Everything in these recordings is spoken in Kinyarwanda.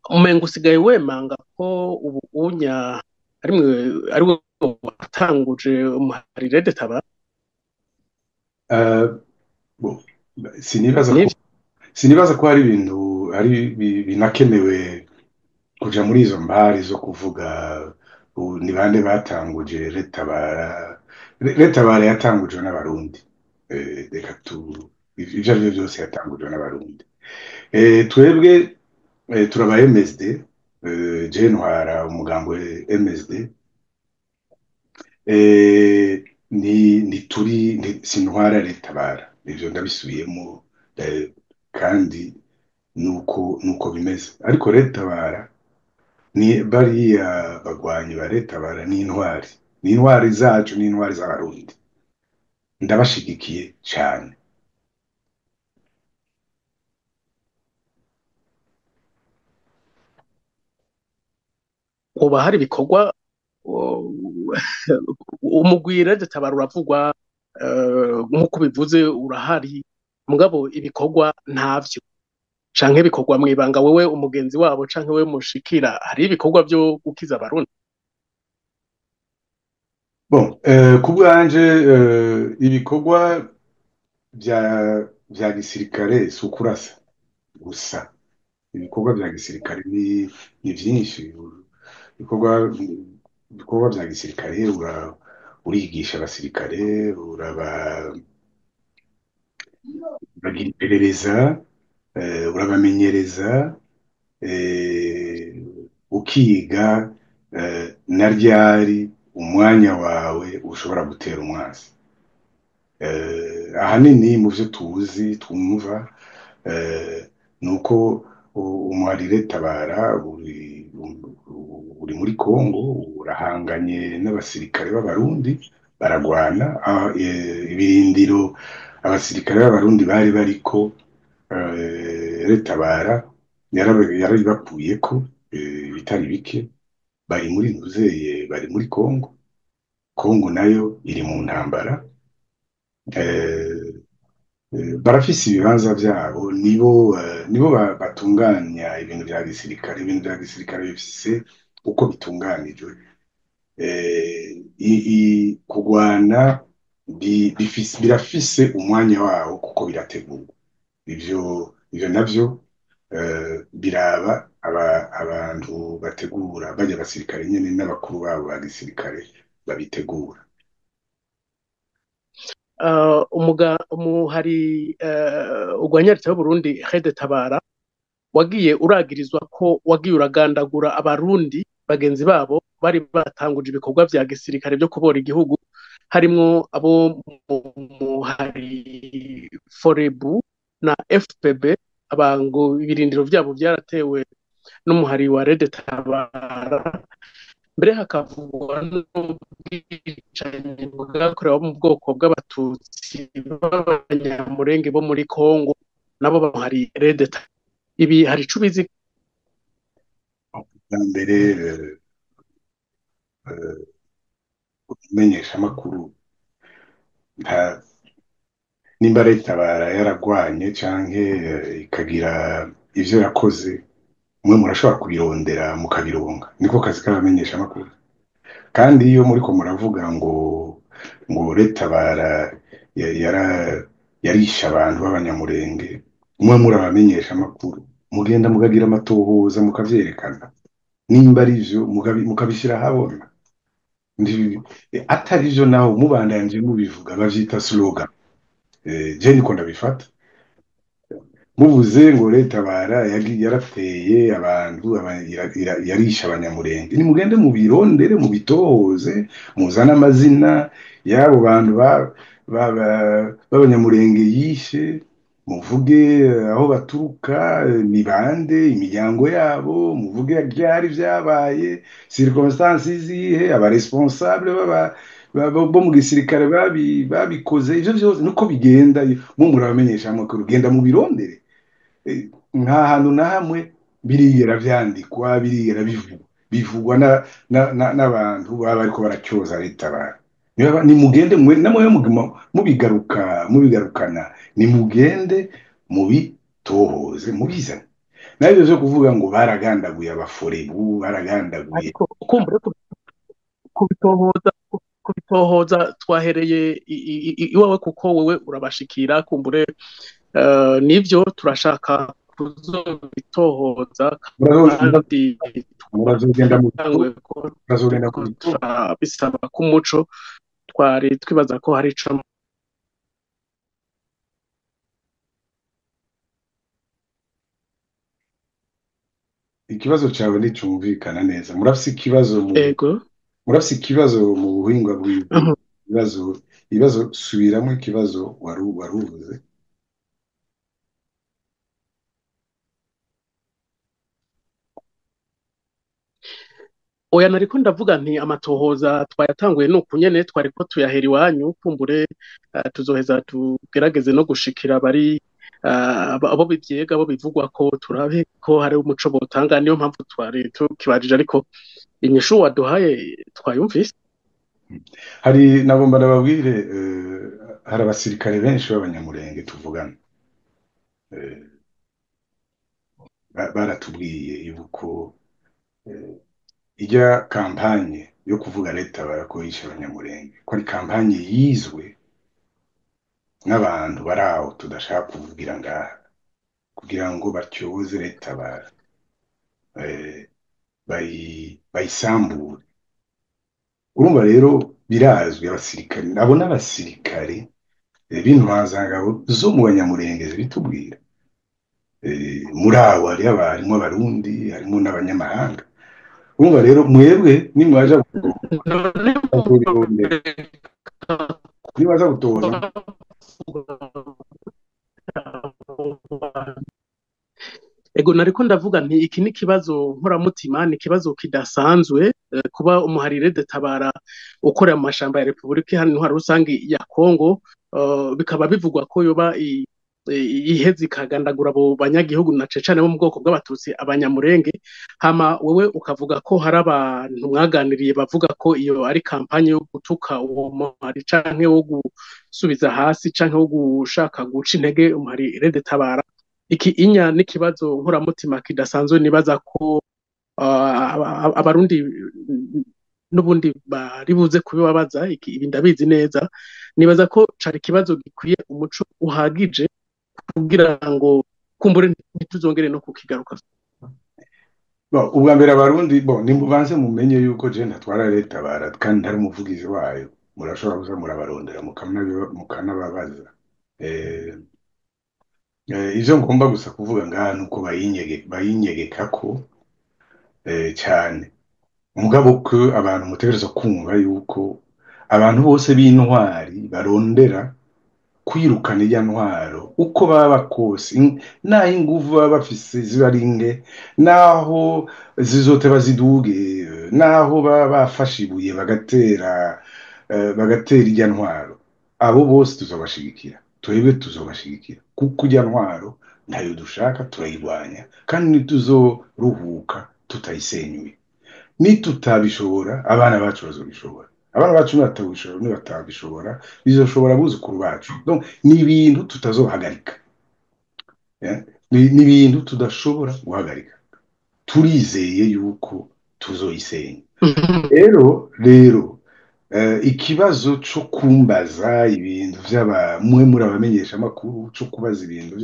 umenga usigaye wemanga ko ubu unya ari we watanguje umuharire detaba Eh, bo, sinibaza ko nivyo. sinibaza ko hari ibintu ari binakenewe kuja muri izo mbari zo kuvuga ni bande batanguje retabara. Retabara yatangujwe n'abarundi. Reka tu ivyo ari byo byose yatangujwe n'abarundi. Twebwe turaba MSD. Je ntwara umugambo wa MSD. Sintwara retabara, ivyo ndabisubiyemo. Kandi nuko bimeze, ariko retabara ni bariya bagwanyi ba retabara ni intwari zacu, ni intwari z'abarundi, ndabashigikiye cyane. Hoba hari ibikorwa umugwire detaba uravugwa nk'uko bivuze urahari, mugabo ibikorwa ntavyo canke bikorwa mwibanga, wewe umugenzi wabo canke wewe mushikira, hari ibikorwa byo gukiza abarundi. Bon, ku bwanje ibikorwa bya bya gisirikare si ukurasa gusa. Ibikorwa bya gisirikare ni byinshi. ibikorwa ibikorwa bya gisirikare, urigisha abasirikare, uragira iperereza, urabamenyereza, ukiga na ryari umwanya wawe ushobora gutera umwanzi. Ahanini mu byo tuzi twumva, ni uko umuharire tabara uri muri Kongo, urahanganye n'abasirikare b'abarundi, baragwana. Ibirindiro abasirikare b'abarundi bari bariko, retabara yarabibakuyeko bitari bike. Bari muri Kongo. Kongo nayo iri mu ntambara. eh, barafise ibibanza byabo, nibo batunganya ibintu bya gisirikare. Ibintu bya gisirikare bifise uko bitunganijwe. Kugwana birafise umwanya wawo kuko birategurwa. ivyo ivyo navyo biraba abantu bategura bajya abasirikare nyene n'abakuru babo ba gisirikare babitegura. Umuhari urwanya leta y'Uburundi Rede Tabara wagiye uragirizwa ko wagiye uragandagura abarundi bagenzi babo bari batanguje ibikorwa vya gisirikare byo kubora igihugu, harimwo abo muhari Forebu na FPB. Abango ibirindiro vyabo byaratewe n'umuhari wa Rede Tabara, mbere hakavugwa n'ubwicanyi bwakorewe mu bwoko bw'abatutsi b'abanyamurenge bo muri Kongo, nabo bamuhari Rede Tabara. Ibi hari ico ubizi? Bwa mbere, kumenyesha amakuru, nta nimba Retabara yaragwanye canke ikagira ivyo yakoze, mwe murashobora kubirondera mukabironka. Niko kazi k'abamenyesha amakuru. Kandi iyo muriko muravuga ngo Retabara yarishe abantu b'abanyamurenge, mwe muri abamenyesha amakuru, mugenda mukagira amatohoza mukavyerekana. Nimba ari vyo mukabishyira ahabona. Atari vyo naho mubandanje mubivuga, bavyita slogan. Je niko ndabifata. Muvuze ngo Retabara yarateye abantu, yarisha abanyamurenge, nimugende mubirondere, mubitohoze, muzane amazina y'abo bantu b'abanyamurenge yishe, muvuge aho baturuka, ni bande, imiryango yabo, muvuge ryari vyabaye, circonstances zihe, abaresponsable bo mu gisirikare babikoze. Ivyo vyose nuko bigenda. Mu murabamenyesha amakuru, genda mubirondere. Nta hantu na hamwe birigera vyandikwa, birigera bivugwa n'abantu baba bariko baracyoza Retabara. Nimugende namwe mubigarukana, nimugende mubitohoze, mubizane. nabyo byo kuvuga ngo baragandaguye abaforebu baragandaguye ariko ukumbure kubitohoza kubitohoza twahereye iwawe kuko wowe urabashikira kumbure nivyo turashaka kuzobitohoza kandi murazogenda mu twatangwe ko murazogenda turiko mu bito turabisaba k'umuco twari twibaza ko hari ico ikibazo cyawe nticumvikana neza ego murafise ikibazo mu buhinga bw'ijwi ibibazo ibibazo subiramo ikibazo waruvuze. oya nariko ndavuga nti amatohoza twayatanguye nuku nyene twariko tuyahera iwanyu kumbure tuzoheza tugerageze no gushikira bari abo bivyega abo bivugwa ko turabe ko hari umuco botanga niyo mpamvu twari tukibajije ariko inyishu waduhaye twayumvise. Hari nagomba ndababwire hari abasirikare benshi b'abanyamurenge tuvugana baratubwiye yuko ijya kampanye yo kuvuga leta barakoresha abanyamurenge ko ari kampanye yizwe n'abantu bari aho tudashaka kuvugira ngaha kugira ngo batyoze leta bayisambure. Urumva rero birazwi abasirikare abo n'abasirikare b'intwazangabo zo mu banyamurenge zibitubwira muri abo harimo abarundi harimo n'abanyamahanga. Urumva rero mwebwe nimwaja gutoza ego nariko ndavuga nti iki ni ikibazo nkoramutima ni ikibazo kidasanzwe kuba umuharire detabara ukorera mu mashamba ya Repubulika Iharanira Rusangi ya Kongo bikaba bivugwa ko yoba iheze ikagandagura abo banyagihugu na cecane bo mu bwoko bw'abatutsi abanyamurenge hama wewe ukavuga ko hari abantu mwaganiriye bavuga ko iyo ari kampanye yo gutuka uwo muhari canke wo gusubiza hasi canke wo gushaka guca intege umuharire detabara. Iki inya n'ikibazo nkoramutima kidasanzwe nibaza ko abarundi n'ubundi bari buze kubibabaza ibi ndabizi neza nibaza ko cari ikibazo gikwiye umuco uhagije kugira ngo kumbure ntituzongere no kukigaruka. ubwa mbere abarundi nimubanze mumenye yuko je ntatwara leta bara kandi ntari umuvugizi wayo murashobora kuza murabarondera mukanababaza ivyo ngomba gusa kuvuga ngaha nuko bayinyegeka ko cyane mugabo ko abantu mutegereza kumva yuko abantu bose b'intwari barondera kwirukana iya ntwaro uko baba kose naho inguvu baba bafise ziba ari nke naho zizoteba ziduge naho baba bafashe ibuye bagatera iya ntwaro abo bose tuzobashigikira twebwe tuzobashigikira kuko ijya ntwaro ntayo dushaka turayirwanya kandi ntituzoruhuka tutayisenyuye nitutabishobora abana bacu bazobishobora abana bacu nibatabishobora bizoshobora abuzukuru bacu ni ibintu tutazohagarika ni ibintu tudashobora guhagarika turizeye yuko tuzoyisenya rero ikibazo cyo kumbaza ibintu mwe muri abamenyesha amakuru cyo kubaza ibintu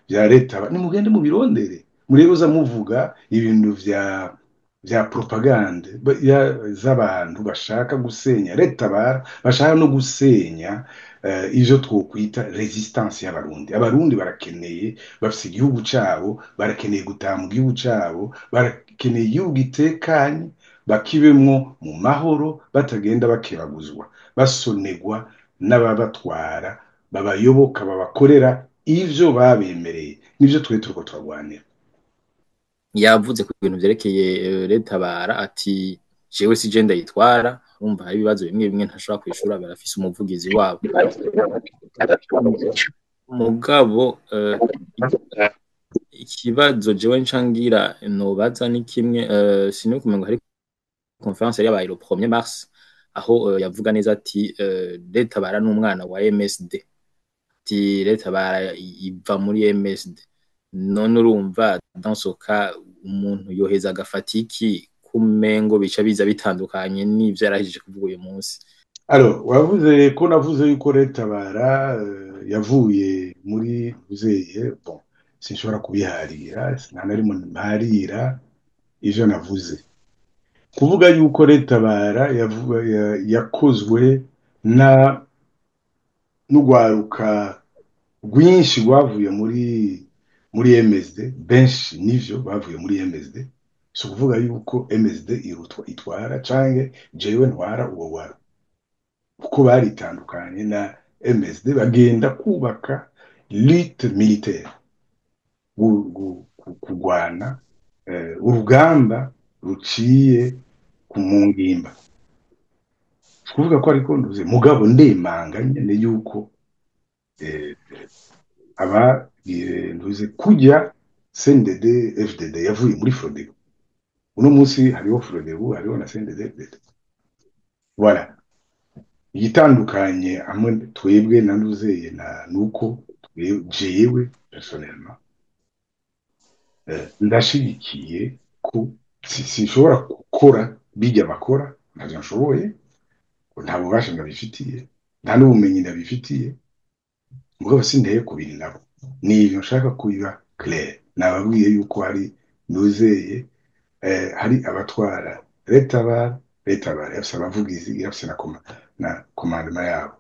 bya leta nimugende mubirondere murebe muvuga ibintu bya propagande z'abantu bashaka gusenya leta bashaka no gusenya ivyo twokwita resistance y'abarundi. Abarundi barakeneye bafise igihugu cabo barakeneye gutaha mu gihugu cabo barakeneye igihugu gitekanye bakibemwo mu mahoro batagenda bakebaguzwa basonegwa n'ababatwara babayoboka babakorera ivyo babemereye nivyo turiko turagwanira. Yavuze ku bintu vyerekeye leta bara ati jewe si je ndayitwara urumva hari ibibazo bimwe bimwe ntashobora kwishura barafise umuvugizi wabo mugabo ikibazo jewe ncangira nobaza ni kimwe sino kumengo hari conference yabaye le 1er mars aho yavuga neza ati leta bara n'umwana wa MSD ati leta bara iva muri MSD none urumva dans ce cas umuntu yoheza agafata iki kumengo bica biza bitandukanye n'ivyo yarahije kuvuga uyu munsi. Alors wavuze ko navuze yuko Retabara yavuye muri Buzeye, bon sinshobora kubiharira, nta na rimwe mparira ivyo navuze. Kuvuga yuko Retabara yakozwe n'urwaruka rwinshi rwavuye muri MSD, benshi nivyo bavuye muri MSD, si ukuvuga yuko MSD itwara canke jewe ntwara uwo waro, kuko baritandukanye na MSD bagenda kubaka lutte militaire, kurwana urugamba ruciye mu ngimba. Kuvuga ko ariko nduze mugabo ndemanga nyene yuko nduze kujya CNDD FDD yavuye muri Frodebu. Uno munsi hariho Frodebu, hariho na CNDD FDD. Voilà. Igitandukanye amwe twebwe na Nduzeye nuko jewe personnellement ndashigikiye ko sinshobora gukora bijya bakora, ntavyo nshoboye, nta bubasha ndabifitiye, nta n'ubumenyi ndabifitiye, mugabo sinteye kubiri nabo. Nivyo nshaka kubiba clair, nababwiye yuko hari Nduzeye, hari abatwara Retabara yafise abavugizi, yafise na commandement yabo.